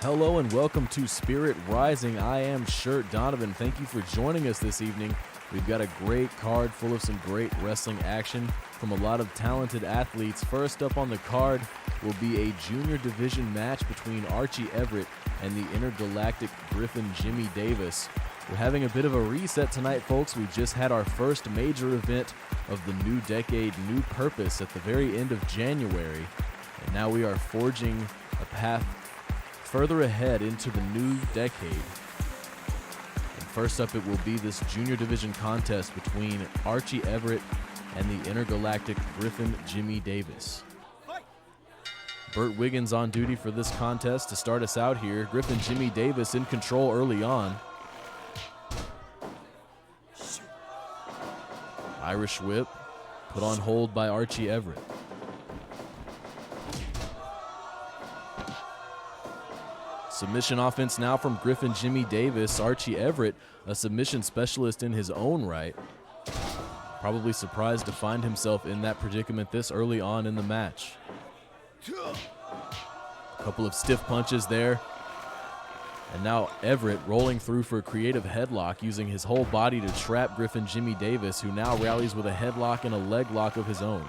Hello and welcome to Spirit Rising. I am Shirt Donovan. Thank you for joining us this evening. We've got a great card full of some great wrestling action from a lot of talented athletes. First up on the card will be a junior division match between Archie Everett and the intergalactic Griffin Jimmy Davis. We're having a bit of a reset tonight, folks. We just had our first major event of the new decade, New Purpose, at the very end of January. And now we are forging a path further ahead into the new decade. And first up, it will be this junior division contest between Archie Everett and the intergalactic Griffin Jimmy Davis. Burt Wiggins on duty for this contest to start us out here. Griffin Jimmy Davis in control early on. Irish whip put on hold by Archie Everett. Submission offense now from Griffin Jimmy Davis. Archie Everett, a submission specialist in his own right. Probably surprised to find himself in that predicament this early on in the match. A couple of stiff punches there. And now Everett rolling through for a creative headlock, using his whole body to trap Griffin Jimmy Davis, who now rallies with a headlock and a leg lock of his own.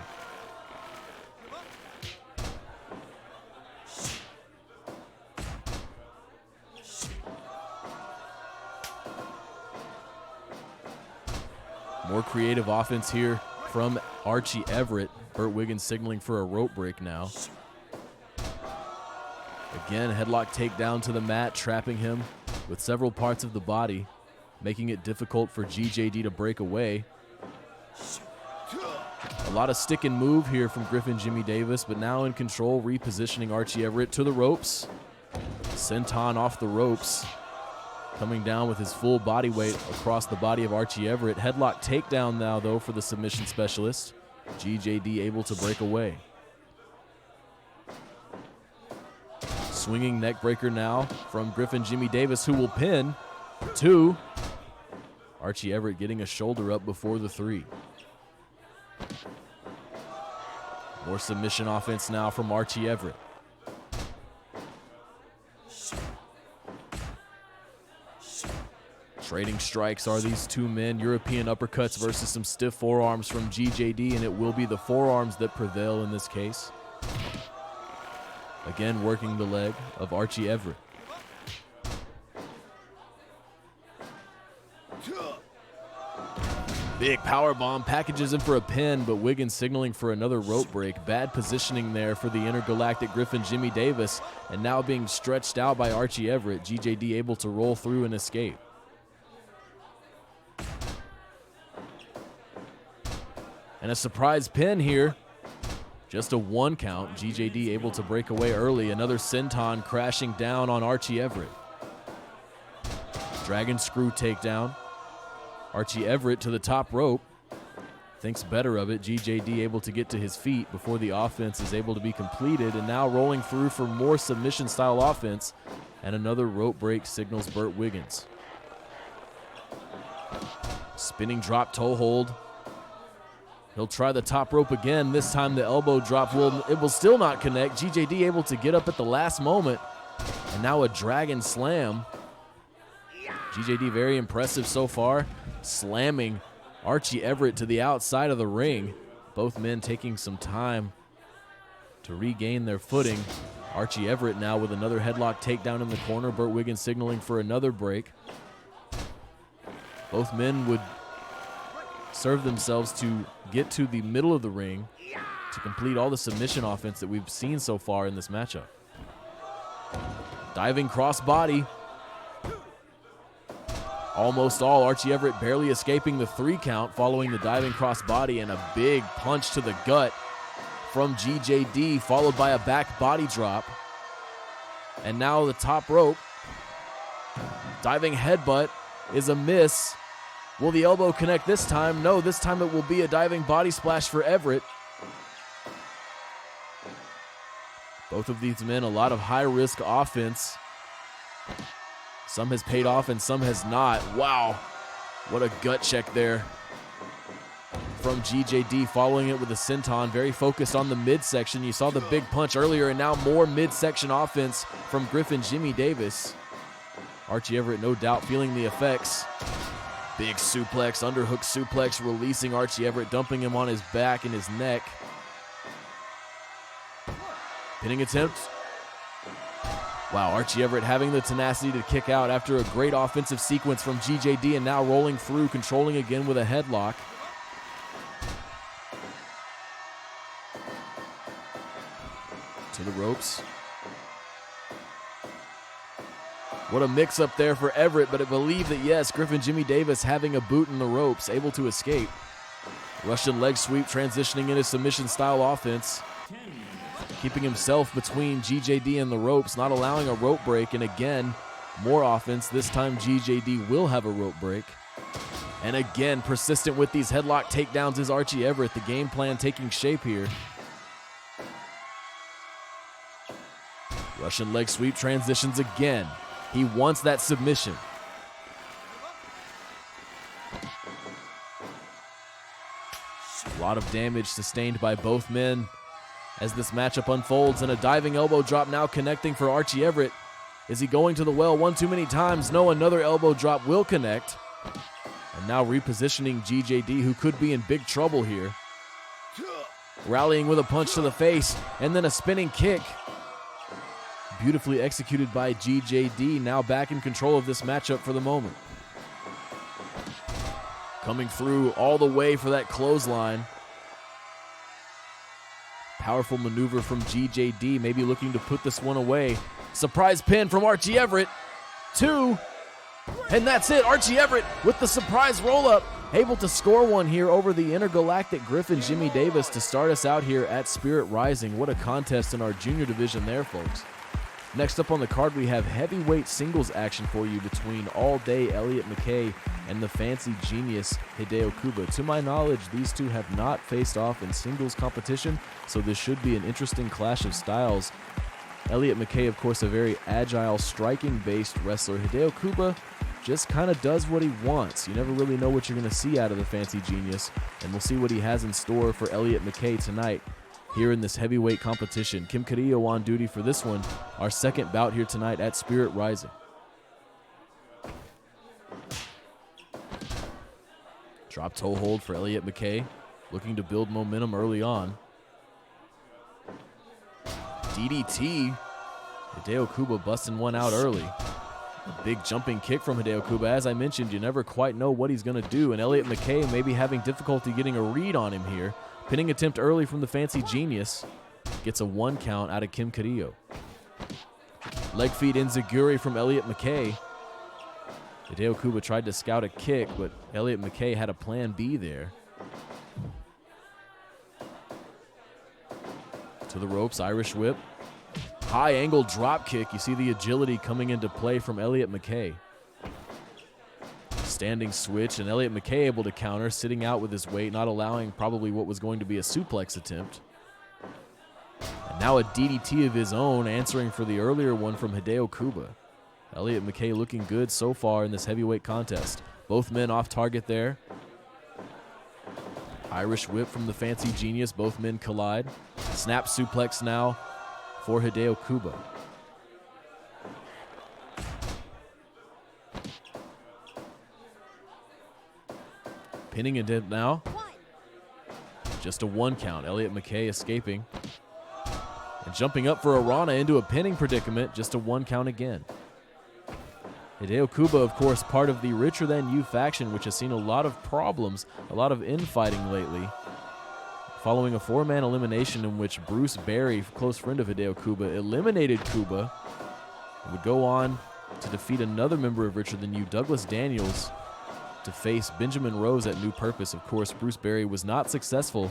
More creative offense here from Archie Everett. Burt Wiggins signaling for a rope break now. Again, headlock takedown to the mat, trapping him with several parts of the body, making it difficult for GJD to break away. A lot of stick and move here from Griffin Jimmy Davis, but now in control, repositioning Archie Everett to the ropes. Senton off the ropes, coming down with his full body weight across the body of Archie Everett. Headlock takedown now, though, for the submission specialist. GJD able to break away. Swinging neck breaker now from Griffin Jimmy Davis, who will pin. 2. Archie Everett getting a shoulder up before the 3. More submission offense now from Archie Everett. Trading strikes are these two men. European uppercuts versus some stiff forearms from GJD, and it will be the forearms that prevail in this case. Again, working the leg of Archie Everett. Big power bomb packages him for a pin, but Wiggins signaling for another rope break. Bad positioning there for the intergalactic Griffin Jimmy Davis, and now being stretched out by Archie Everett. GJD able to roll through and escape. And a surprise pin here. Just a 1 count. GJD able to break away early. Another senton crashing down on Archie Everett. Dragon screw takedown. Archie Everett to the top rope. Thinks better of it. GJD able to get to his feet before the offense is able to be completed. And now rolling through for more submission style offense. And another rope break signals Burt Wiggins. Spinning drop toe hold. He'll try the top rope again. This time the elbow drop will still not connect. GJD able to get up at the last moment. And now a dragon slam. GJD very impressive so far. Slamming Archie Everett to the outside of the ring. Both men taking some time to regain their footing. Archie Everett now with another headlock takedown in the corner. Burt Wiggins signaling for another break. Both men would serve themselves to get to the middle of the ring to complete all the submission offense that we've seen so far in this matchup. Diving crossbody. Almost all. Archie Everett barely escaping the 3 count following the diving crossbody, and a big punch to the gut from GJD, followed by a back body drop. And now the top rope. Diving headbutt is a miss. Will the elbow connect this time? No, this time it will be a diving body splash for Everett. Both of these men, a lot of high-risk offense. Some has paid off and some has not. Wow, what a gut check there from GJD, following it with a senton, very focused on the midsection. You saw the big punch earlier, and now more midsection offense from Griffin Jimmy Davis. Archie Everett, no doubt, feeling the effects. Big suplex, underhook suplex, releasing Archie Everett, dumping him on his back and his neck. Pinning attempt. Wow, Archie Everett having the tenacity to kick out after a great offensive sequence from GJD, and now rolling through, controlling again with a headlock. To the ropes. What a mix-up there for Everett, but I believe that, yes, Griffin Jimmy Davis having a boot in the ropes, able to escape. Russian leg sweep transitioning into submission-style offense. Keeping himself between GJD and the ropes, not allowing a rope break, and again, more offense. This time GJD will have a rope break. And again, persistent with these headlock takedowns is Archie Everett. The game plan taking shape here. Russian leg sweep transitions again. He wants that submission. A lot of damage sustained by both men as this matchup unfolds, and a diving elbow drop now connecting for Archie Everett. Is he going to the well one too many times? No, another elbow drop will connect. And now repositioning GJD, who could be in big trouble here. Rallying with a punch to the face, and then a spinning kick. Beautifully executed by GJD, now back in control of this matchup for the moment. Coming through all the way for that clothesline. Powerful maneuver from GJD, maybe looking to put this one away. Surprise pin from Archie Everett. 2. And that's it. Archie Everett with the surprise roll-up. Able to score one here over the intergalactic Griffin Jimmy Davis to start us out here at Spirit Rising. What a contest in our junior division there, folks. Next up on the card, we have heavyweight singles action for you between All Day Elliot McKay and the fancy genius Hideo Okubo. To my knowledge, these two have not faced off in singles competition, so this should be an interesting clash of styles. Elliot McKay, of course, a very agile, striking-based wrestler. Hideo Okubo just kind of does what he wants. You never really know what you're going to see out of the fancy genius, and we'll see what he has in store for Elliot McKay tonight here in this heavyweight competition. Kim Carrillo on duty for this one, our second bout here tonight at Spirit Rising. Drop toe hold for Elliot McKay, looking to build momentum early on. DDT, Hideo Okubo busting one out early. A big jumping kick from Hideo Okubo. As I mentioned, you never quite know what he's going to do, and Elliot McKay may be having difficulty getting a read on him here. Pinning attempt early from the fancy genius. Gets a 1 count out of Kim Carrillo. Leg feed enziguri from Elliot McKay. Hideo Okubo tried to scout a kick, but Elliot McKay had a plan B there. To the ropes, Irish whip. High angle drop kick. You see the agility coming into play from Elliot McKay. Standing switch, and Elliot McKay able to counter, sitting out with his weight, not allowing probably what was going to be a suplex attempt. And now a DDT of his own, answering for the earlier one from Hideo Okubo. Elliot McKay looking good so far in this heavyweight contest. Both men off target there. Irish whip from the fancy genius, both men collide. Snap suplex now for Hideo Okubo. Pinning it now. Just a 1 count. Elliot McKay escaping. And jumping up for Arana into a pinning predicament. Just a 1 count again. Hideo Okubo, of course, part of the Richer Than You faction, which has seen a lot of problems, a lot of infighting lately. Following a 4-man elimination in which Bruce Berry, close friend of Hideo Okubo, eliminated Kuba. And would go on to defeat another member of Richer Than You, Douglas Daniels, to face Benjamin Rose at New Purpose. Of course, Bruce Berry was not successful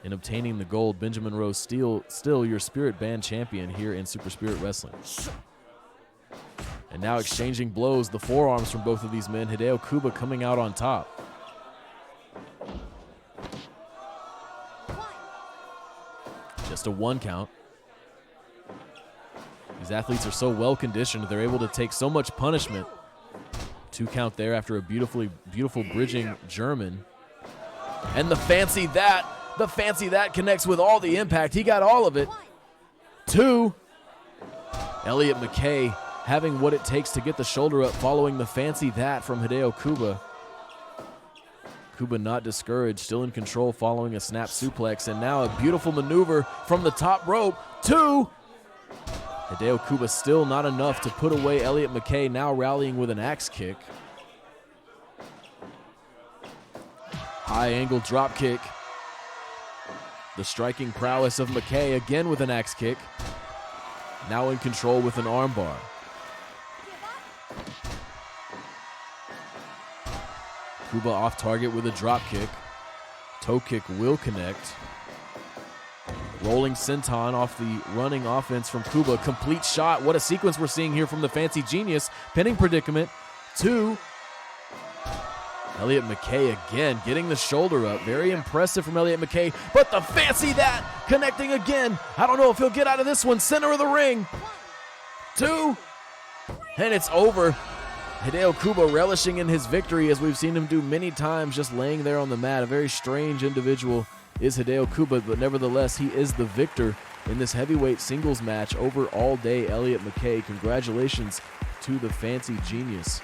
in obtaining the gold. Benjamin Rose still your Spirit Band champion here in Super Spirit Wrestling. And now exchanging blows, the forearms from both of these men. Hideo Okubo coming out on top. Just a 1 count. These athletes are so well conditioned, they're able to take so much punishment. 2 count there after a beautiful bridging German. And the fancy that connects with all the impact. He got all of it. 2. Elliot McKay having what it takes to get the shoulder up following the fancy that from Hideo Okubo. Okubo not discouraged, still in control following a snap suplex, and now a beautiful maneuver from the top rope. 2. Hideo Okubo still not enough to put away Elliot McKay, now rallying with an axe kick. High angle drop kick. The striking prowess of McKay again with an axe kick. Now in control with an armbar. Okubo off target with a drop kick. Toe kick will connect. Rolling senton off the running offense from Okubo. Complete shot. What a sequence we're seeing here from the fancy genius. Pinning predicament. 2. Elliot McKay again getting the shoulder up. Very impressive from Elliot McKay. But the fancy that connecting again. I don't know if he'll get out of this one. Center of the ring. 2. And it's over. Hideo Okubo relishing in his victory, as we've seen him do many times, just laying there on the mat. A very strange individual is Hideo Okubo, but nevertheless, he is the victor in this heavyweight singles match over All Day Elliot McKay. Congratulations to the fancy genius.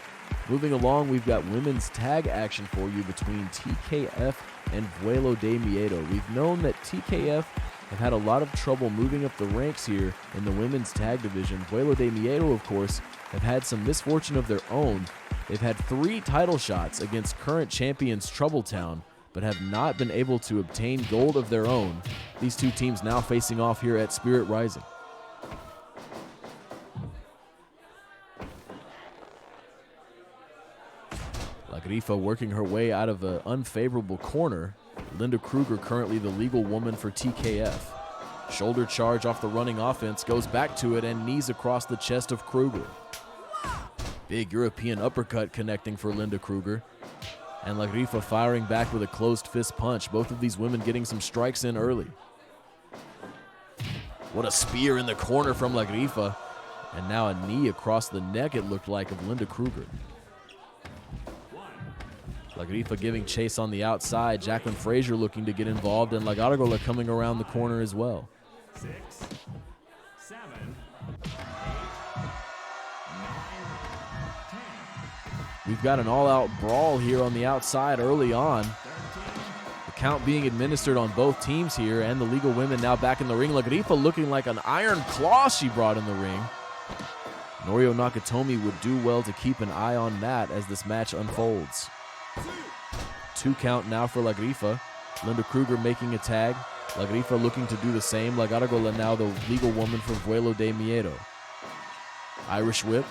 Moving along, we've got women's tag action for you between TKF and Duelo De Miedo. We've known that TKF have had a lot of trouble moving up the ranks here in the women's tag division. Duelo De Miedo, of course, have had some misfortune of their own. They've had 3 title shots against current champions Troubletown, but have not been able to obtain gold of their own. These two teams now facing off here at Spirit Rising. Griffin working her way out of an unfavorable corner. Linda Kruger currently the legal woman for TKF. Shoulder charge off the running offense, goes back to it and knees across the chest of Kruger. Big European uppercut connecting for Linda Kruger. And La Grifa firing back with a closed fist punch. Both of these women getting some strikes in early. What a spear in the corner from La Grifa. And now a knee across the neck, it looked like, of Linda Kruger. La Grifa giving chase on the outside. Jacqueline Frazier looking to get involved, and La Gargola coming around the corner as well. 6, 7, 8, 9, 10. We've got an all-out brawl here on the outside early on. The count being administered on both teams here, and the legal women now back in the ring. La Grifa looking like an iron claw she brought in the ring. Norio Nakatomi would do well to keep an eye on that as this match unfolds. 2 count now for La Grifa. Linda Kruger making a tag. La Grifa looking to do the same. La Gargola now the legal woman for Duelo De Miedo. Irish whip.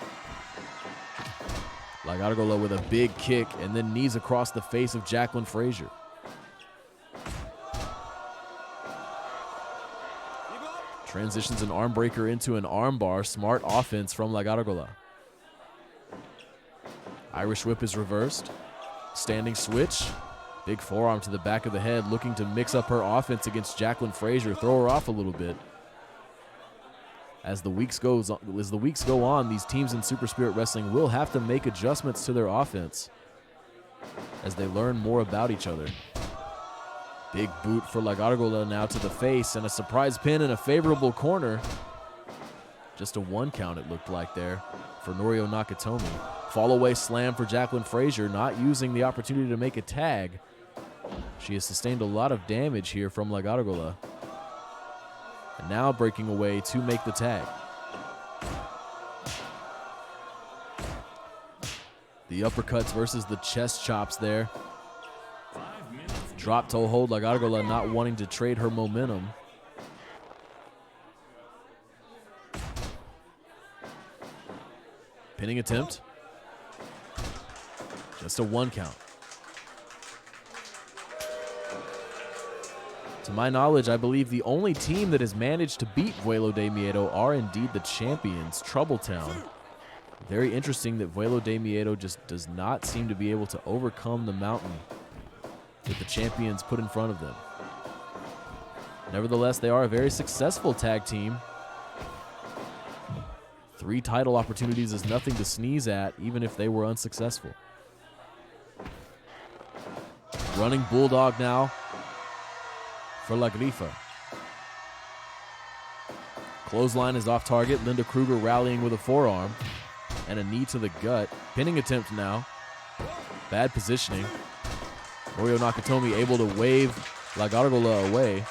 La Gargola with a big kick and then knees across the face of Jacqueline Frazier. Transitions an arm breaker into an arm bar. Smart offense from La Gargola. Irish whip is reversed. Standing switch. Big forearm to the back of the head, looking to mix up her offense against Jacqueline Frazier, throw her off a little bit. As the weeks go on, these teams in Super Spirit Wrestling will have to make adjustments to their offense as they learn more about each other. Big boot for La Gargola now to the face, and a surprise pin in a favorable corner. Just a 1 count it looked like there for Norio Nakatomi. Fall away slam for Jacqueline Frazier, not using the opportunity to make a tag. She has sustained a lot of damage here from La Gargola. And now breaking away to make the tag. The uppercuts versus the chest chops there. Drop toe hold, La Gargola not wanting to trade her momentum. Pinning attempt. Just a 1 count. To my knowledge, I believe the only team that has managed to beat Duelo De Miedo are indeed the champions, Troubletown. Very interesting that Duelo De Miedo just does not seem to be able to overcome the mountain that the champions put in front of them. Nevertheless, they are a very successful tag team. 3 title opportunities is nothing to sneeze at, even if they were unsuccessful. Running bulldog now for La Grifa. Clothesline is off target. Linda Kruger rallying with a forearm and a knee to the gut. Pinning attempt now. Bad positioning. Oreo Nakatomi able to wave La Gargola away.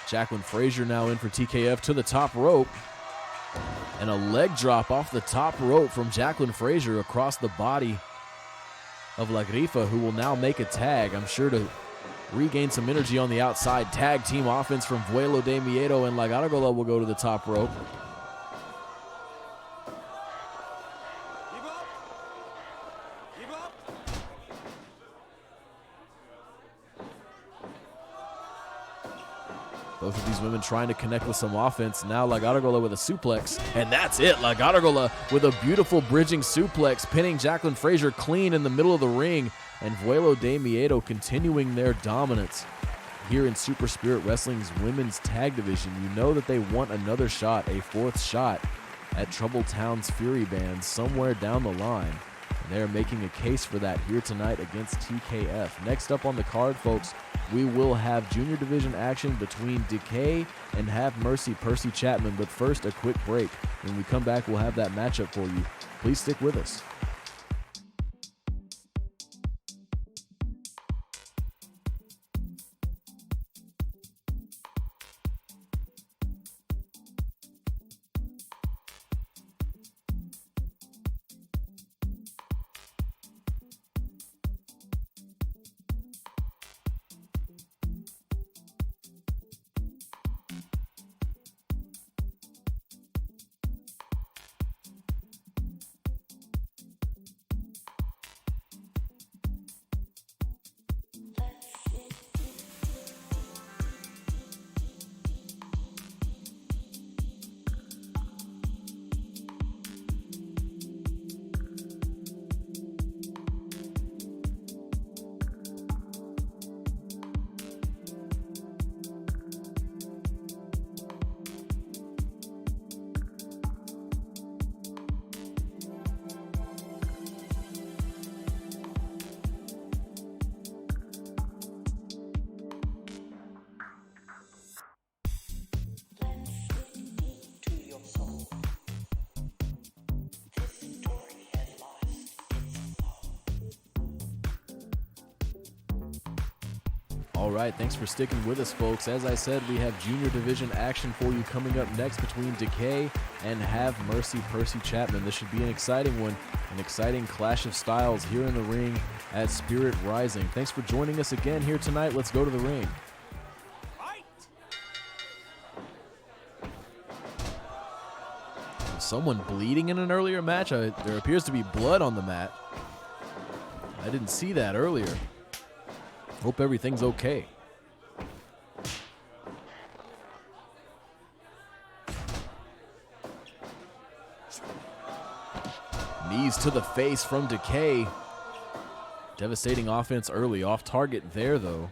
Jacqueline Frazier now in for TKF to the top rope. And a leg drop off the top rope from Jacqueline Frazier across the body of La Grifa, who will now make a tag. I'm sure to regain some energy on the outside. Tag team offense from Duelo De Miedo, and La Gargola will go to the top rope. Both of these women trying to connect with some offense. Now La Gargola with a suplex, and that's it. La Gargola with a beautiful bridging suplex, pinning Jacqueline Frazier clean in the middle of the ring, and Duelo De Miedo continuing their dominance here in Super Spirit Wrestling's women's tag division. You know that they want another shot, a fourth shot at Troubled Town's Fury Band somewhere down the line. And they're making a case for that here tonight against TKF. Next up on the card, folks, we will have junior division action between Decay and Have Mercy Percy Chapman. But first, a quick break. When we come back, we'll have that matchup for you. Please stick with us. All right, thanks for sticking with us, folks. As I said, we have junior division action for you coming up next between Decay and Have Mercy Percy Chapman. This should be an exciting one, an exciting clash of styles here in the ring at Spirit Rising. Thanks for joining us again here tonight. Let's go to the ring. Someone bleeding in an earlier match? There appears to be blood on the mat. I didn't see that earlier. Hope everything's okay. Knees to the face from Decay. Devastating offense early. Off target there, though.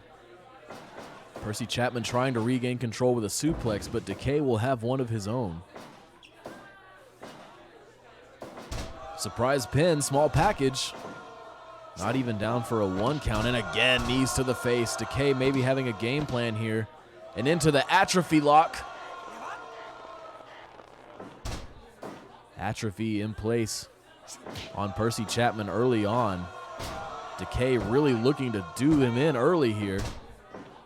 Percy Chapman trying to regain control with a suplex, but Decay will have one of his own. Surprise pin, small package. Not even down for a 1 count, and again, knees to the face. Decay maybe having a game plan here. And into the atrophy lock. Atrophy in place on Percy Chapman early on. Decay really looking to do him in early here.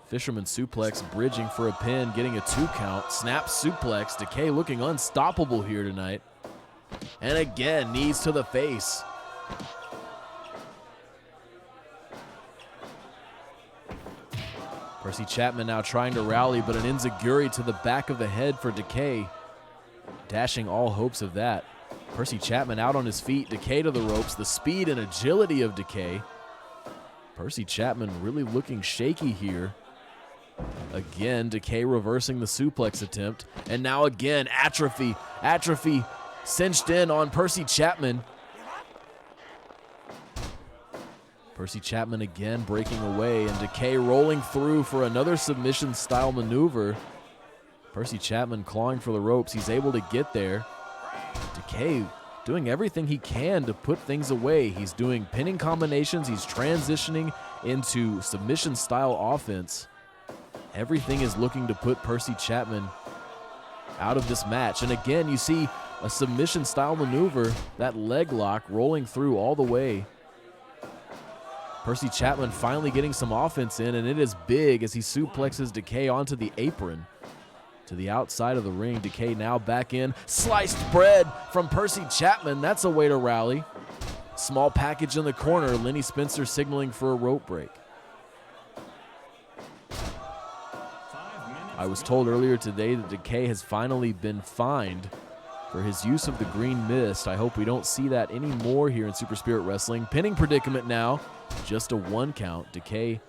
Fisherman suplex, bridging for a pin, getting a 2 count. Snap suplex, Decay looking unstoppable here tonight. And again, knees to the face. Percy Chapman now trying to rally, but an enziguri to the back of the head for Decay, dashing all hopes of that. Percy Chapman out on his feet, Decay to the ropes, the speed and agility of Decay. Percy Chapman really looking shaky here. Again, Decay reversing the suplex attempt, and now again, atrophy cinched in on Percy Chapman. Percy Chapman again breaking away, and Decay rolling through for another submission-style maneuver. Percy Chapman clawing for the ropes. He's able to get there. Decay doing everything he can to put things away. He's doing pinning combinations. He's transitioning into submission-style offense. Everything is looking to put Percy Chapman out of this match. And again, you see a submission-style maneuver, that leg lock rolling through all the way. Percy Chapman finally getting some offense in, and it is big as he suplexes Decay onto the apron to the outside of the ring. Decay now back in. Sliced bread from Percy Chapman. That's a way to rally. Small package in the corner. Lenny Spencer signaling for a rope break. I was told earlier today that Decay has finally been fined for his use of the green mist. I hope we don't see that anymore here in Super Spirit Wrestling. Pinning predicament now. Just a 1 count. Decay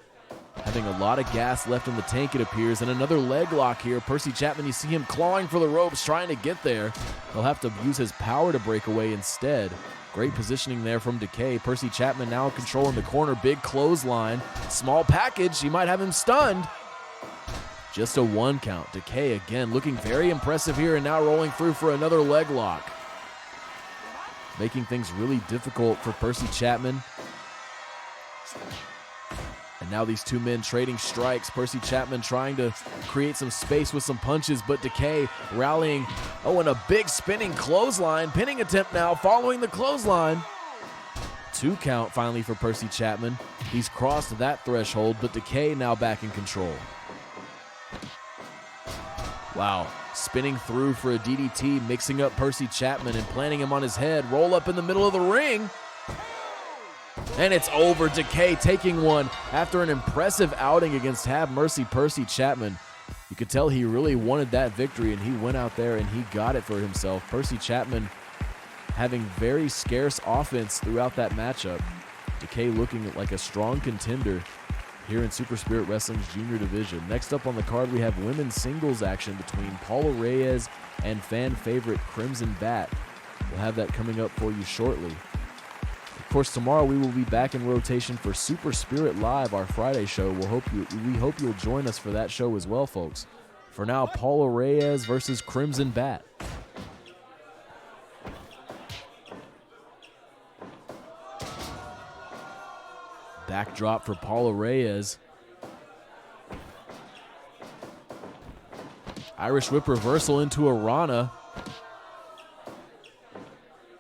having a lot of gas left in the tank, it appears. And another leg lock here. Percy Chapman, you see him clawing for the ropes, trying to get there. He'll have to use his power to break away instead. Great positioning there from Decay. Percy Chapman now in control in the corner. Big clothesline. Small package. He might have him stunned. Just a 1 count. Decay again looking very impressive here and now rolling through for another leg lock. Making things really difficult for Percy Chapman. And now these two men trading strikes. Percy Chapman trying to create some space with some punches, but Decay rallying. Oh, and a big spinning clothesline. Pinning attempt now following the clothesline. 2 count finally for Percy Chapman. He's crossed that threshold, but Decay now back in control. Wow, spinning through for a DDT, mixing up Percy Chapman and planting him on his head. Roll up in the middle of the ring. And it's over. Decay taking one after an impressive outing against Have Mercy Percy Chapman. You could tell he really wanted that victory, and he went out there and he got it for himself. Percy Chapman having very scarce offense throughout that matchup. Decay looking like a strong contender here in Super Spirit Wrestling's junior division. Next up on the card, we have women's singles action between Paula Reyes and fan favorite Crimson Bat. We'll have that coming up for you shortly. Of course, tomorrow we will be back in rotation for Super Spirit Live, our Friday show. We hope you'll join us for that show as well, folks. For now, Paula Reyes versus Crimson Bat. Backdrop for Paula Reyes. Irish whip reversal into a Rana.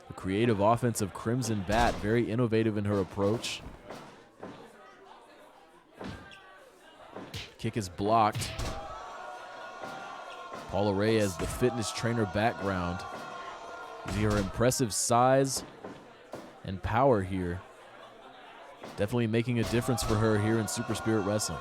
The creative offense of Crimson Bat, very innovative in her approach. Kick is blocked. Paula Reyes, the fitness trainer background. You see her impressive size and power here. Definitely making a difference for her here in Super Spirit Wrestling.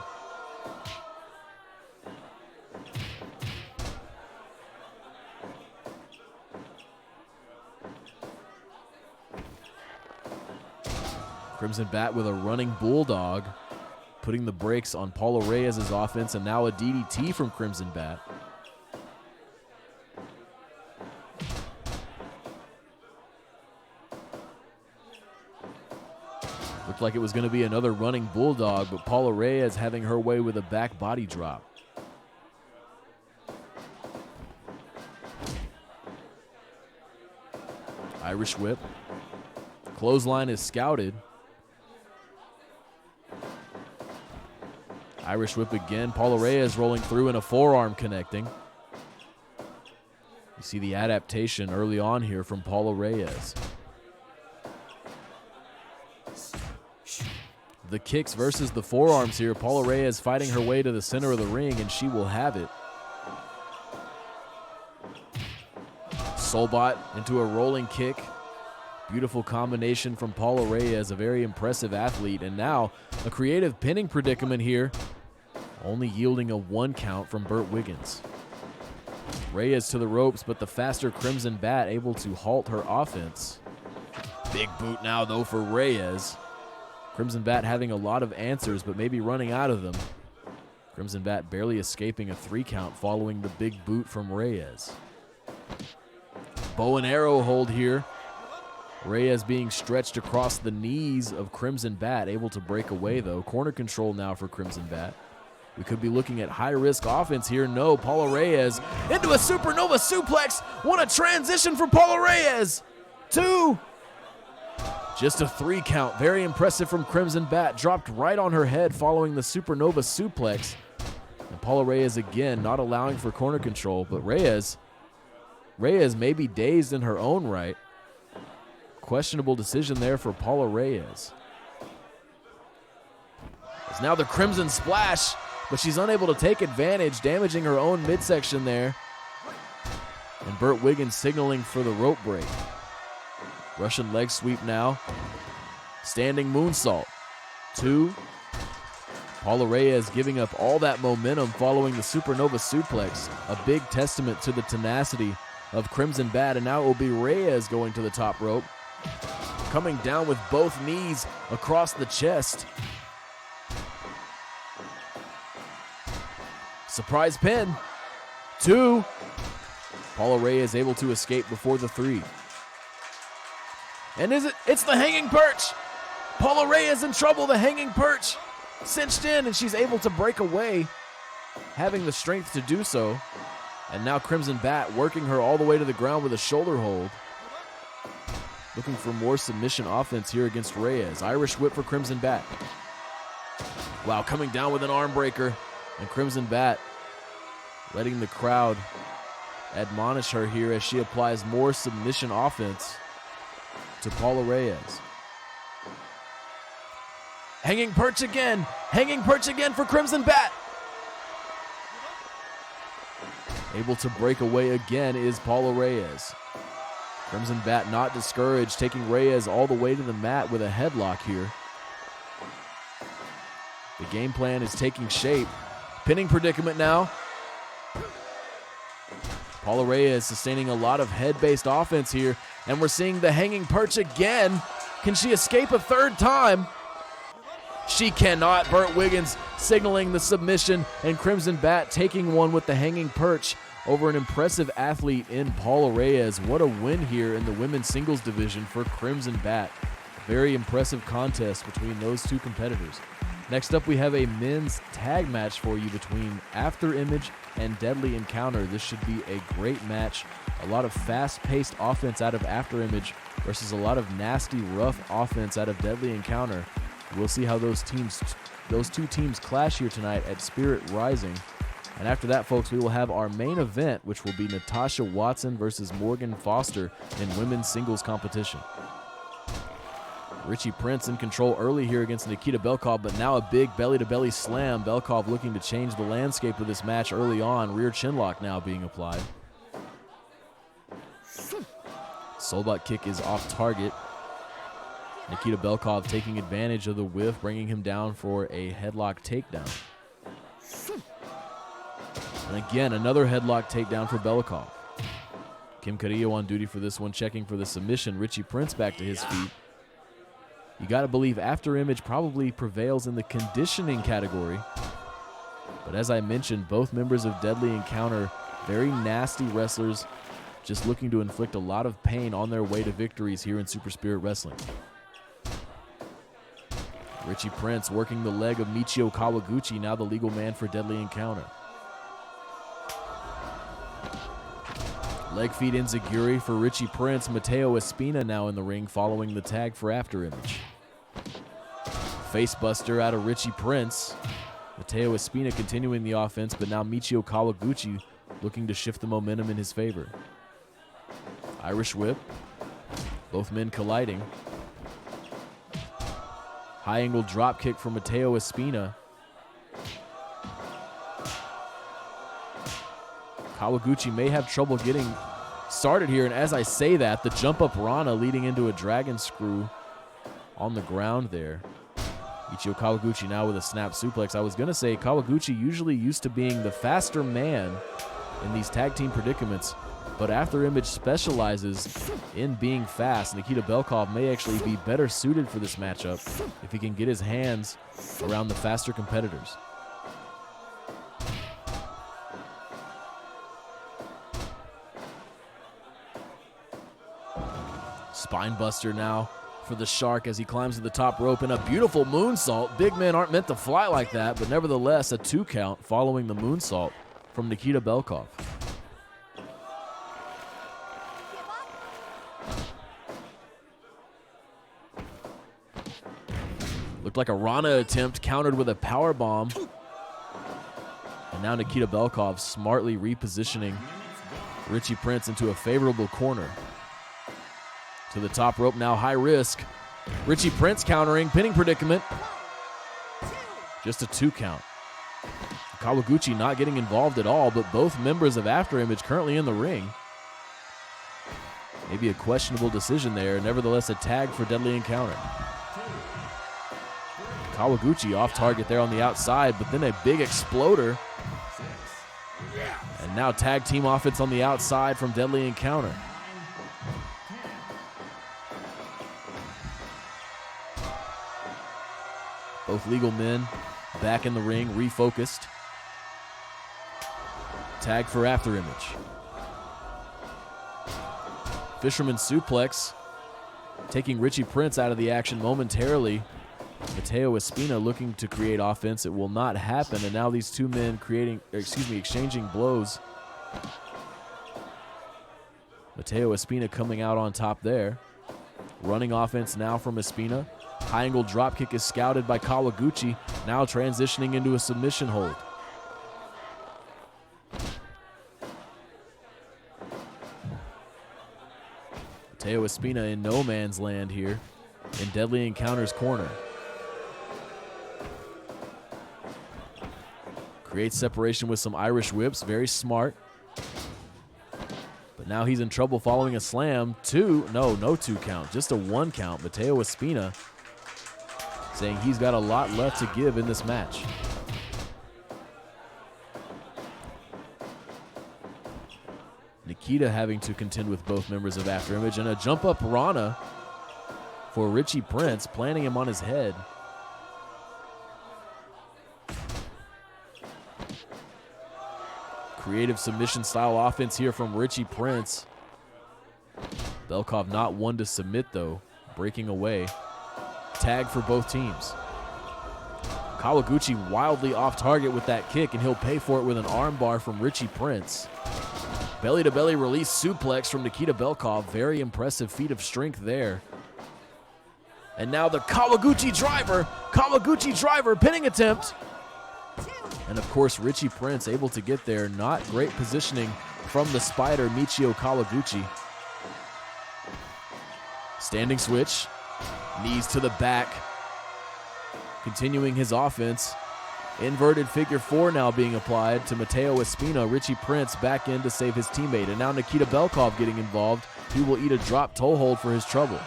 Crimson Bat with a running bulldog, putting the brakes on Paula Reyes' offense, and now a DDT from Crimson Bat. Looked like it was going to be another running bulldog, but Paula Reyes having her way with a back body drop. Irish whip. Clothesline is scouted. Irish whip again. Paula Reyes rolling through and a forearm connecting. You see the adaptation early on here from Paula Reyes. The kicks versus the forearms here. Paula Reyes fighting her way to the center of the ring, and she will have it. Soulbot into a rolling kick. Beautiful combination from Paula Reyes, a very impressive athlete. And now a creative pinning predicament here, only yielding a 1 count from Burt Wiggins. Reyes to the ropes, but the faster Crimson Bat able to halt her offense. Big boot now, though, for Reyes. Crimson Bat having a lot of answers, but maybe running out of them. Crimson Bat barely escaping a 3 count following the big boot from Reyes. Bow and arrow hold here. Reyes being stretched across the knees of Crimson Bat, able to break away, though. Corner control now for Crimson Bat. We could be looking at high-risk offense here. No, Paula Reyes into a supernova suplex. What a transition for Paula Reyes. 2. Just a 3 count. Very impressive from Crimson Bat. Dropped right on her head following the supernova suplex. And Paula Reyes again not allowing for corner control, but Reyes may be dazed in her own right. Questionable decision there for Paula Reyes. It's now the Crimson Splash, but she's unable to take advantage, damaging her own midsection there. And Burt Wiggins signaling for the rope break. Russian leg sweep now. Standing moonsault. 2. Paula Reyes giving up all that momentum following the supernova suplex. A big testament to the tenacity of Crimson Bat, and now it will be Reyes going to the top rope. Coming down with both knees across the chest. Surprise pin. 2. Paula Reyes able to escape before the 3. And it's the hanging perch. Paula Reyes in trouble. The hanging perch cinched in, and she's able to break away, having the strength to do so. And now Crimson Bat working her all the way to the ground with a shoulder hold. Looking for more submission offense here against Reyes. Irish whip for Crimson Bat. Wow, coming down with an arm breaker. And Crimson Bat letting the crowd admonish her here as she applies more submission offense to Paula Reyes. Hanging perch again. Hanging perch again for Crimson Bat. Able to break away again is Paula Reyes. Crimson Bat not discouraged, taking Reyes all the way to the mat with a headlock here. The game plan is taking shape. Pinning predicament now. Paula Reyes sustaining a lot of head-based offense here, and we're seeing the hanging perch again. Can she escape a 3rd time? She cannot. Burt Wiggins signaling the submission, and Crimson Bat taking one with the hanging perch over an impressive athlete in Paula Reyes. What a win here in the women's singles division for Crimson Bat. Very impressive contest between those 2 competitors. Next up, we have a men's tag match for you between Afterimage and Deadly Encounter. This should be a great match. A lot of fast-paced offense out of Afterimage versus a lot of nasty, rough offense out of Deadly Encounter. We'll see how those 2 teams clash here tonight at Spirit Rising. And after that, folks, we will have our main event, which will be Natasha Watson versus Morgan Foster in women's singles competition. Richie Prince in control early here against Nikita Belkov, but now a big belly-to-belly slam. Belkov looking to change the landscape of this match early on. Rear chinlock now being applied. Soulbutt kick is off target. Nikita Belkov taking advantage of the whiff, bringing him down for a headlock takedown. And again, another headlock takedown for Belkov. Kim Carrillo on duty for this one, checking for the submission. Richie Prince back to his feet. You got to believe Afterimage probably prevails in the conditioning category. But as I mentioned, both members of Deadly Encounter, very nasty wrestlers, just looking to inflict a lot of pain on their way to victories here in Super Spirit Wrestling. Richie Prince working the leg of Michio Kawaguchi, now the legal man for Deadly Encounter. Leg feed enziguri for Richie Prince. Mateo Espina now in the ring following the tag for Afterimage. Facebuster out of Richie Prince. Mateo Espina continuing the offense, but now Michio Kawaguchi looking to shift the momentum in his favor. Irish whip. Both men colliding. High angle drop kick from Mateo Espina. Kawaguchi may have trouble getting started here, and as I say that, the jump up Rana leading into a dragon screw on the ground there. Michio Kawaguchi now with a snap suplex. I was going to say Kawaguchi usually used to being the faster man in these tag team predicaments, but Afterimage specializes in being fast. Nikita Belkov may actually be better suited for this matchup if he can get his hands around the faster competitors. Spinebuster now for the Shark as he climbs to the top rope in a beautiful moonsault. Big men aren't meant to fly like that, but nevertheless a 2 count following the moonsault from Nikita Belkov. Looked like a Rana attempt countered with a power bomb. And now Nikita Belkov smartly repositioning Richie Prince into a favorable corner. To the top rope now, high risk. Richie Prince countering, pinning predicament. Just a 2 count. Kawaguchi not getting involved at all, but both members of Afterimage currently in the ring. Maybe a questionable decision there, nevertheless a tag for Deadly Encounter. Kawaguchi off target there on the outside, but then a big exploder. And now tag team offense on the outside from Deadly Encounter. Both legal men back in the ring, refocused. Tag for Afterimage. Fisherman suplex, taking Richie Prince out of the action momentarily. Mateo Espina looking to create offense. It will not happen, and now these two men exchanging blows. Mateo Espina coming out on top there. Running offense now from Espina. High angle dropkick is scouted by Kawaguchi, now transitioning into a submission hold. Mateo Espina in no man's land here in Deadly Encounter's corner. Creates separation with some Irish whips, very smart. But now he's in trouble following a slam. No 2 count, just a 1 count. Mateo Espina saying he's got a lot left to give in this match. Nikita having to contend with both members of Afterimage, and a jump up Rana for Richie Prince, planting him on his head. Creative submission style offense here from Richie Prince. Belkov not one to submit though, breaking away. Tag for both teams. Kawaguchi wildly off target with that kick, and he'll pay for it with an armbar from Richie Prince. Belly to belly release suplex from Nikita Belkov. Very impressive feat of strength there. And now the Kawaguchi driver pinning attempt. And of course Richie Prince able to get there. Not great positioning from the Spider, Michio Kawaguchi. Standing switch. Knees to the back. Continuing his offense. Inverted figure 4 now being applied to Mateo Espina. Richie Prince back in to save his teammate. And now Nikita Belkov getting involved. He will eat a drop toe hold for his trouble.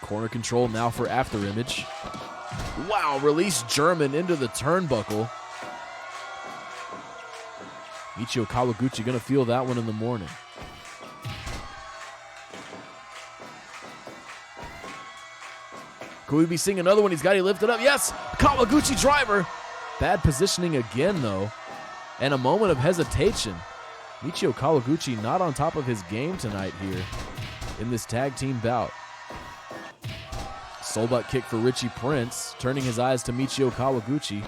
Corner control now for Afterimage. Wow, release German into the turnbuckle. Michio Kawaguchi gonna feel that one in the morning. Could we be seeing another one? He's got it lifted up. Yes, Kawaguchi driver. Bad positioning again though, and a moment of hesitation. Michio Kawaguchi not on top of his game tonight here in this tag team bout. Soul butt kick for Richie Prince, turning his eyes to Michio Kawaguchi.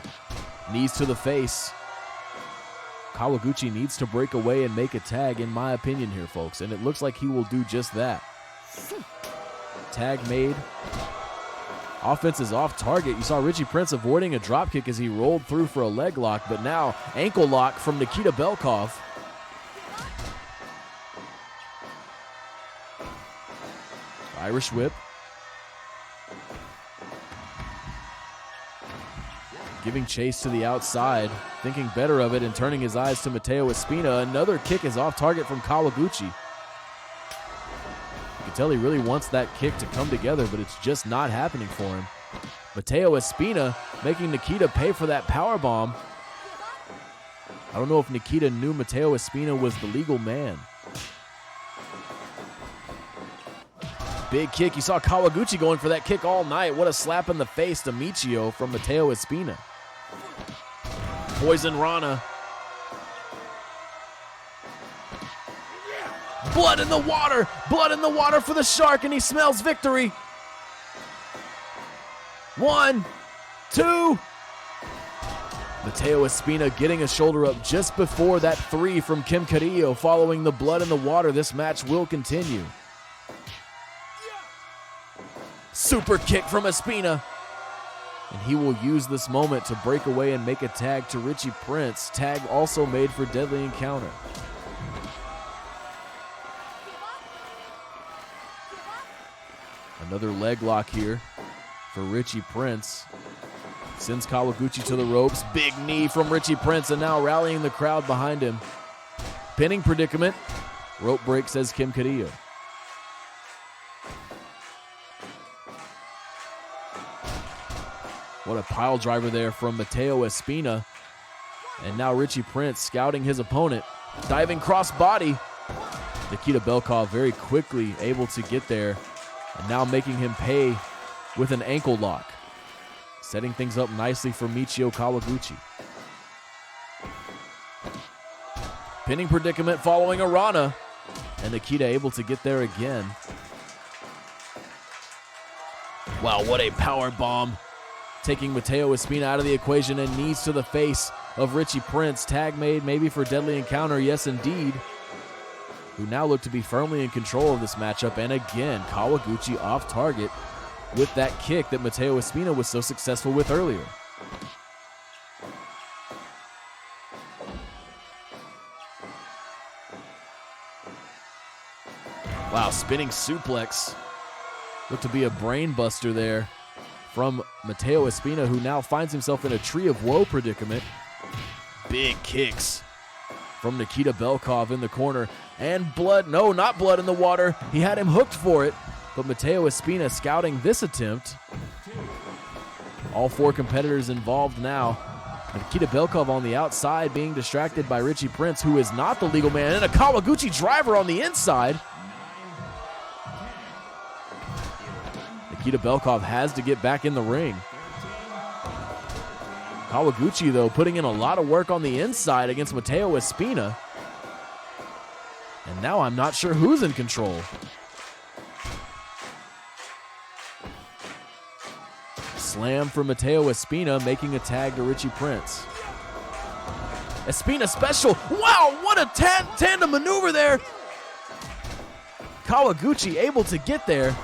Knees to the face. Kawaguchi needs to break away and make a tag, in my opinion here, folks, and it looks like he will do just that. Tag made. Offense is off target. You saw Richie Prince avoiding a dropkick as he rolled through for a leg lock, but now ankle lock from Nikita Belkov. Irish whip. Giving chase to the outside, thinking better of it and turning his eyes to Mateo Espina. Another kick is off target from Kawaguchi. You can tell he really wants that kick to come together, but it's just not happening for him. Mateo Espina making Nikita pay for that powerbomb. I don't know if Nikita knew Mateo Espina was the legal man. Big kick. You saw Kawaguchi going for that kick all night. What a slap in the face to Michio from Mateo Espina. Poison Rana. Blood in the water! Blood in the water for the Shark, and he smells victory. 1, 2. Mateo Espina getting a shoulder up just before that 3 from Kim Carrillo. Following the blood in the water, this match will continue. Super kick from Espina. And he will use this moment to break away and make a tag to Richie Prince. Tag also made for Deadly Encounter. Another leg lock here for Richie Prince. Sends Kawaguchi to the ropes. Big knee from Richie Prince, and now rallying the crowd behind him. Pinning predicament. Rope break, says Kim Carrillo. What a pile driver there from Mateo Espina. And now Richie Prince scouting his opponent. Diving cross body. Nikita Belkov very quickly able to get there. And now making him pay with an ankle lock. Setting things up nicely for Michio Kawaguchi. Pinning predicament following a Rana. And Nikita able to get there again. Wow, what a power bomb. Taking Mateo Espina out of the equation, and knees to the face of Richie Prince. Tag made maybe for Deadly Encounter, yes indeed. Who now look to be firmly in control of this matchup. And again, Kawaguchi off target with that kick that Mateo Espina was so successful with earlier. Wow, spinning suplex. Looked to be a brain buster there from Mateo Espina, who now finds himself in a Tree of Woe predicament. Big kicks from Nikita Belkov in the corner. And blood, no, not blood in the water. He had him hooked for it. But Mateo Espina scouting this attempt. All 4 competitors involved now. Nikita Belkov on the outside being distracted by Richie Prince, who is not the legal man. And a Kawaguchi driver on the inside. Nikita Belkov has to get back in the ring. Kawaguchi, though, putting in a lot of work on the inside against Mateo Espina. And now I'm not sure who's in control. Slam from Mateo Espina, making a tag to Richie Prince. Espina special. Wow, what a tandem maneuver there. Kawaguchi able to get there.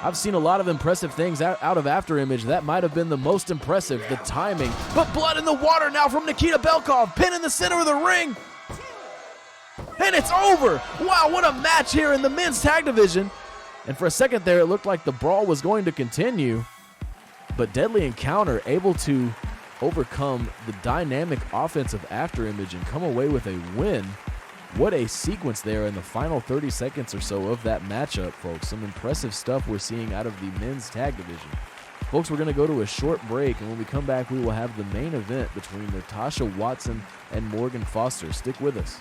I've seen a lot of impressive things out of Afterimage. That might have been the most impressive, the timing. But blood in the water now from Nikita Belkov. Pin in the center of the ring. And it's over. Wow, what a match here in the men's tag division. And for a second there, it looked like the brawl was going to continue. But Deadly Encounter able to overcome the dynamic offense of Afterimage and come away with a win. What a sequence there in the final 30 seconds or so of that matchup, folks. Some impressive stuff we're seeing out of the men's tag division. Folks, we're going to go to a short break, and when we come back, we will have the main event between Natasha Watson and Morgan Foster. Stick with us.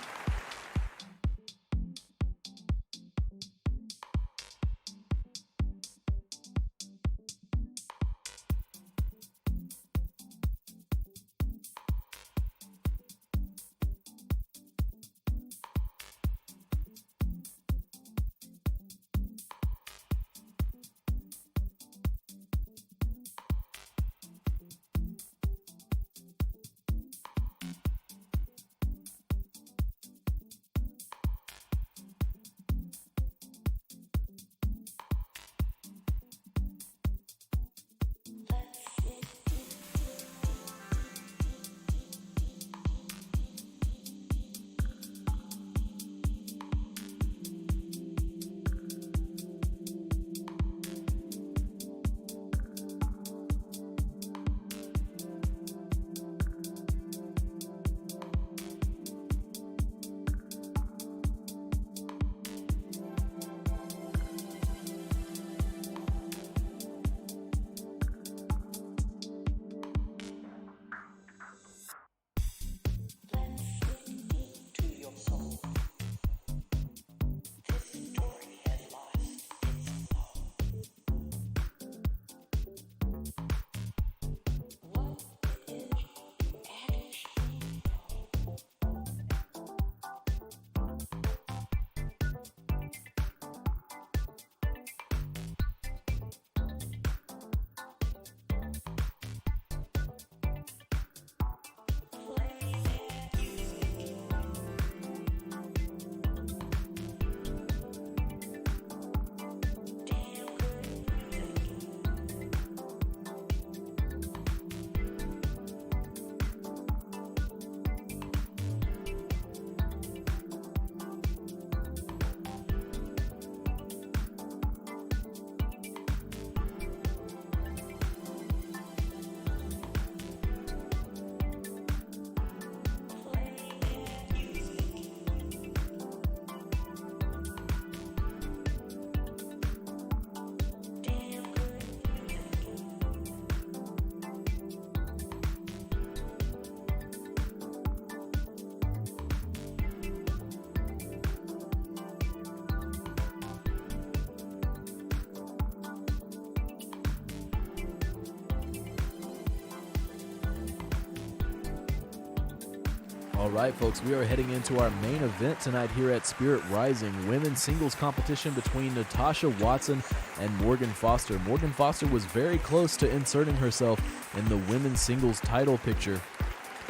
All right, folks, we are heading into our main event tonight here at Spirit Rising, women's singles competition between Natasha Watson and Morgan Foster. Morgan Foster was very close to inserting herself in the women's singles title picture,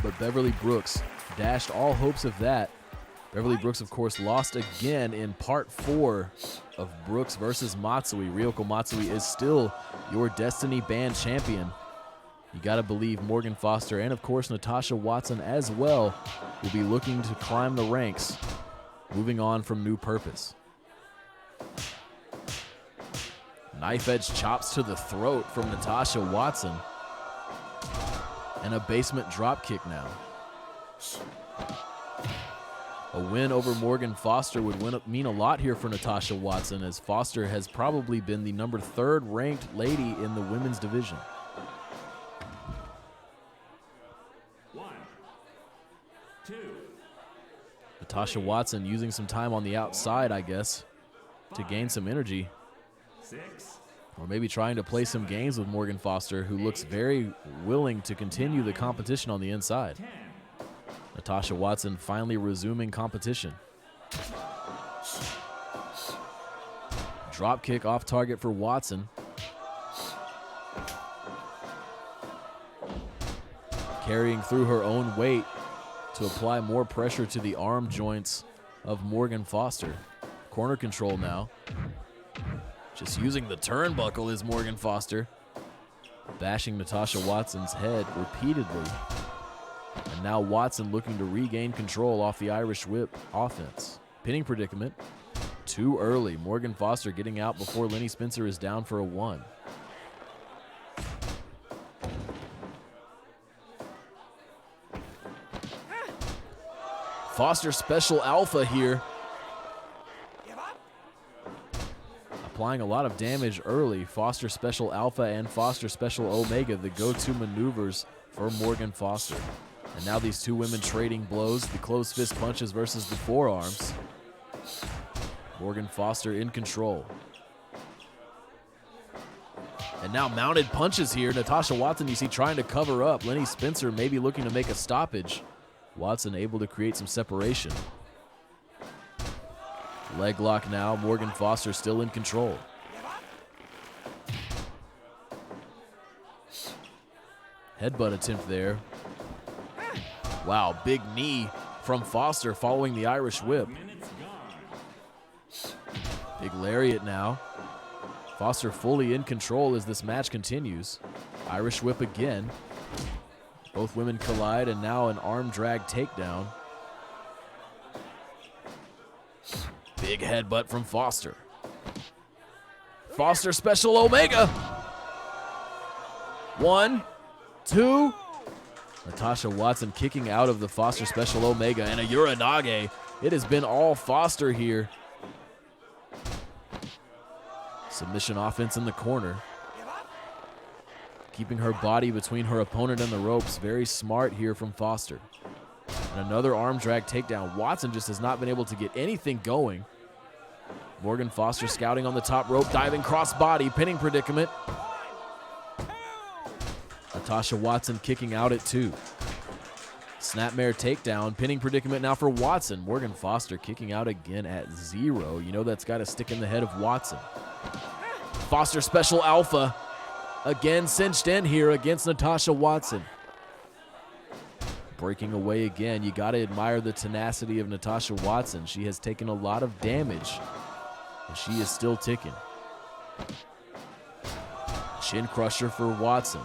but Beverly Brooks dashed all hopes of that. Beverly Brooks, of course, lost again in part 4 of Brooks versus Matsui. Ryoko Matsui is still your Destiny Band champion. You got to believe Morgan Foster and, of course, Natasha Watson as well will be looking to climb the ranks, moving on from New Purpose. Knife edge chops to the throat from Natasha Watson. And a basement drop kick now. A win over Morgan Foster would mean a lot here for Natasha Watson, as Foster has probably been the number 3rd ranked lady in the women's division. 1, 2. Natasha Watson using some time on the outside, I guess, to gain some energy. 6. Or maybe trying to play some games with Morgan Foster, who looks very willing to continue the competition on the inside. 10. Natasha Watson finally resuming competition. Drop kick off target for Watson. Carrying through her own weight to apply more pressure to the arm joints of Morgan Foster. Corner control now. Just using the turnbuckle is Morgan Foster. Bashing Natasha Watson's head repeatedly. And now Watson looking to regain control off the Irish whip offense. Pinning predicament. Too early. Morgan Foster getting out before Lenny Spencer is down for a 1. Foster special alpha here. Applying a lot of damage early. Foster special alpha and Foster special omega, the go-to maneuvers for Morgan Foster. And now these two women trading blows, the closed fist punches versus the forearms. Morgan Foster in control. And now mounted punches here. Natasha Watson, you see, trying to cover up. Lenny Spencer maybe looking to make a stoppage. Watson able to create some separation. Leg lock now. Morgan Foster still in control. Headbutt attempt there. Wow, big knee from Foster following the Irish whip. Big lariat now. Foster fully in control as this match continues. Irish whip again. Both women collide, and now an arm drag takedown. Big headbutt from Foster. Foster special omega. 1, 2. Natasha Watson kicking out of the Foster special omega and a uranage. It has been all Foster here. Submission offense in the corner. Keeping her body between her opponent and the ropes. Very smart here from Foster. And another arm drag takedown. Watson just has not been able to get anything going. Morgan Foster scouting on the top rope, diving cross body, pinning predicament. Natasha Watson kicking out at 2. Snapmare takedown, pinning predicament now for Watson. Morgan Foster kicking out again at 0. You know that's got to stick in the head of Watson. Foster special alpha. Again cinched in here against Natasha Watson. Breaking away again. You got to admire the tenacity of Natasha Watson. She has taken a lot of damage, and she is still ticking. Chin crusher for Watson.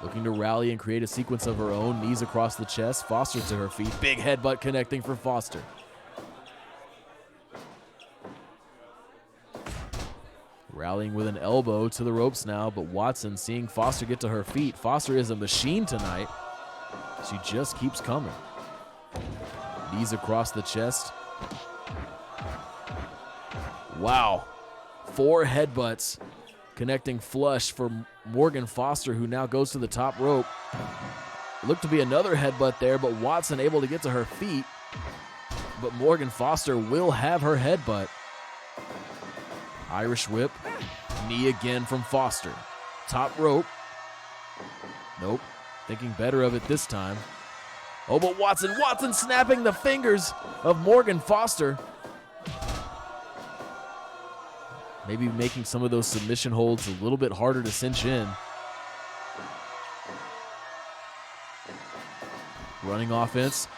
Looking to rally and create a sequence of her own. Knees across the chest. Foster to her feet. Big headbutt connecting for Foster. Rallying with an elbow to the ropes now, but Watson seeing Foster get to her feet. Foster is a machine tonight. She just keeps coming. Knees across the chest. Wow. 4 headbutts connecting flush for Morgan Foster, who now goes to the top rope. Looked to be another headbutt there, but Watson able to get to her feet. But Morgan Foster will have her headbutt. Irish whip. Knee again from Foster. Top rope. Nope. Thinking better of it this time. Oh, but Watson snapping the fingers of Morgan Foster. Maybe making some of those submission holds a little bit harder to cinch in. Running offense.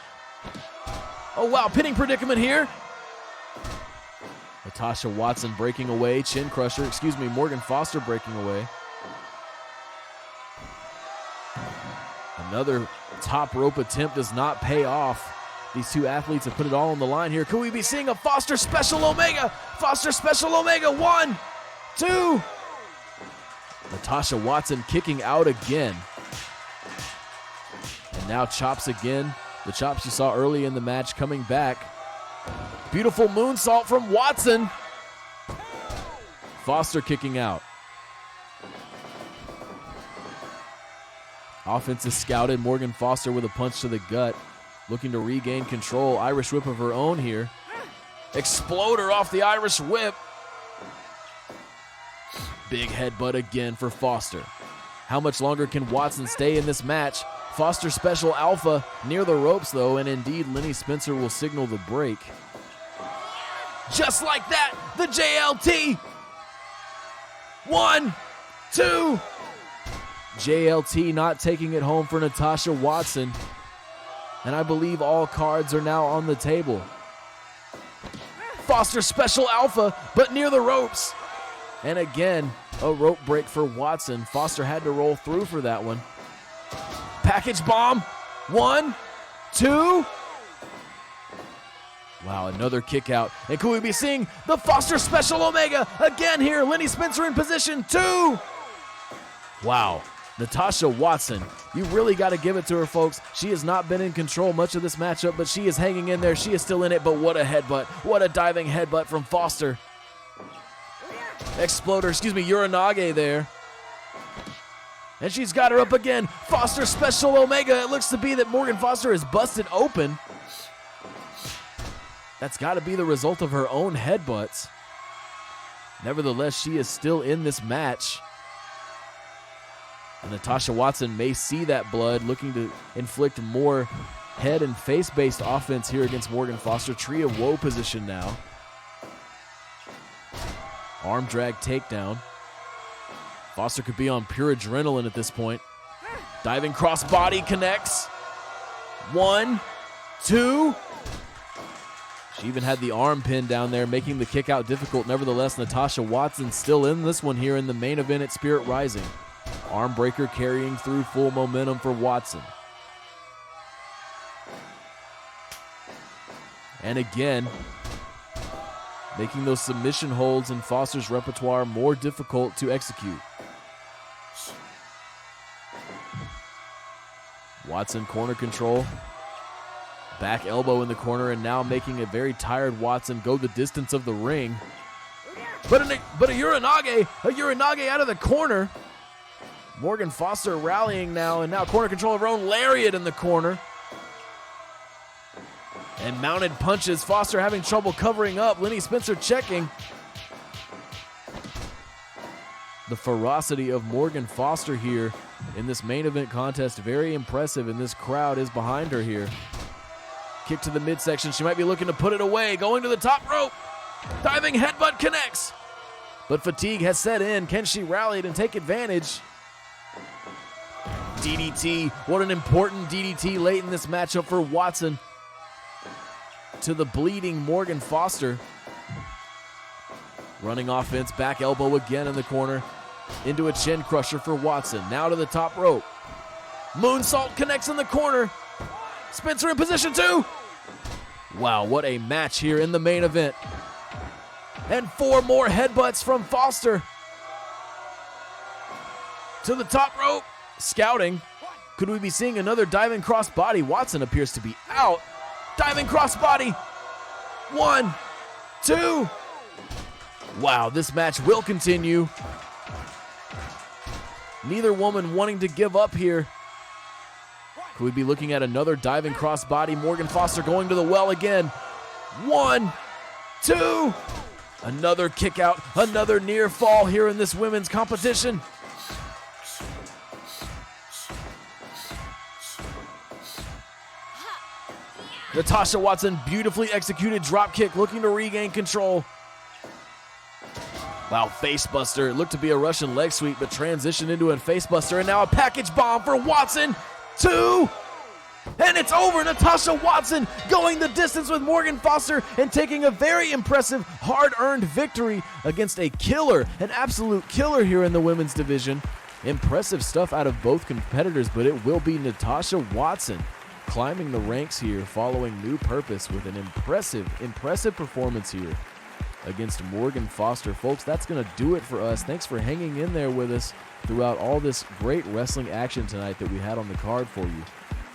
Oh, wow, pinning predicament here. Natasha Watson breaking away. Chin crusher, Morgan Foster breaking away. Another top rope attempt does not pay off. These two athletes have put it all on the line here. Could we be seeing a Foster Special Omega? Foster Special Omega, 1, 2. Natasha Watson kicking out again. And now chops again. The chops you saw early in the match coming back. Beautiful moonsault from Watson. Foster kicking out. Offense is scouted. Morgan Foster with a punch to the gut. Looking to regain control. Irish whip of her own here. Exploder off the Irish whip. Big headbutt again for Foster. How much longer can Watson stay in this match? Foster Special Alpha near the ropes though, and indeed Lenny Spencer will signal the break. Just like that, the JLT. 1, 2. JLT not taking it home for Natasha Watson. And I believe all cards are now on the table. Foster Special Alpha, but near the ropes. And again, a rope break for Watson. Foster had to roll through for that one. Package bomb. 1, 2. Wow, another kick out. And could we be seeing the Foster Special Omega again here? Lenny Spencer in position 2. Wow. Natasha Watson, you really got to give it to her, folks. She has not been in control much of this matchup, but she is hanging in there. She is still in it, but what a headbutt. What a diving headbutt from Foster. Exploder, Uranage there. And she's got her up again. Foster Special Omega. It looks to be that Morgan Foster is busted open. That's got to be the result of her own headbutts. Nevertheless, she is still in this match. And Natasha Watson may see that blood, looking to inflict more head and face-based offense here against Morgan Foster. Tree of Woe position now. Arm drag takedown. Foster could be on pure adrenaline at this point. Diving crossbody connects. 1, 2. She even had the arm pin down there, making the kick out difficult. Nevertheless, Natasha Watson still in this one here in the main event at Spirit Rising. Arm breaker carrying through, full momentum for Watson. And again, making those submission holds in Foster's repertoire more difficult to execute. Watson corner control. Back elbow in the corner, and now making a very tired Watson go the distance of the ring. But a Uranage out of the corner. Morgan Foster rallying now, and now corner control of her own lariat in the corner. And mounted punches. Foster having trouble covering up. Lenny Spencer checking. The ferocity of Morgan Foster here in this main event contest, very impressive, and this crowd is behind her here. Kick to the midsection. She might be looking to put it away. Going to the top rope. Diving headbutt connects. But fatigue has set in. Can she rally it and take advantage? DDT. What an important DDT late in this matchup for Watson. To the bleeding Morgan Foster. Running offense. Back elbow again in the corner. Into a chin crusher for Watson. Now to the top rope. Moonsault connects in the corner. Spencer in position 2. Wow, what a match here in the main event. And 4 more headbutts from Foster. To the top rope. Scouting. Could we be seeing another diving crossbody? Watson appears to be out. Diving crossbody. 1, 2. Wow, this match will continue. Neither woman wanting to give up here. Could we be looking at another diving crossbody? Morgan Foster going to the well again. 1, 2. Another kick out, another near fall here in this women's competition. Natasha Watson, beautifully executed drop kick, looking to regain control. Wow, facebuster. It looked to be a Russian leg sweep, but transitioned into a facebuster, and now a package bomb for Watson. 2, and it's over. Natasha Watson going the distance with Morgan Foster and taking a very impressive, hard-earned victory against a killer, an absolute killer here in the women's division. Impressive stuff out of both competitors, but it will be Natasha Watson climbing the ranks here, following new purpose with an impressive performance here against Morgan Foster. Folks, that's going to do it for us. Thanks for hanging in there with us throughout all this great wrestling action tonight that we had on the card for you.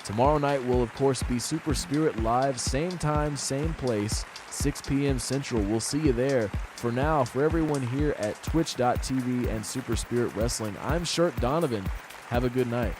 Tomorrow night will, of course, be Super Spirit Live, same time, same place, 6 p.m. Central. We'll see you there. For now, for everyone here at twitch.tv and Super Spirit Wrestling, I'm Shirt Donovan. Have a good night.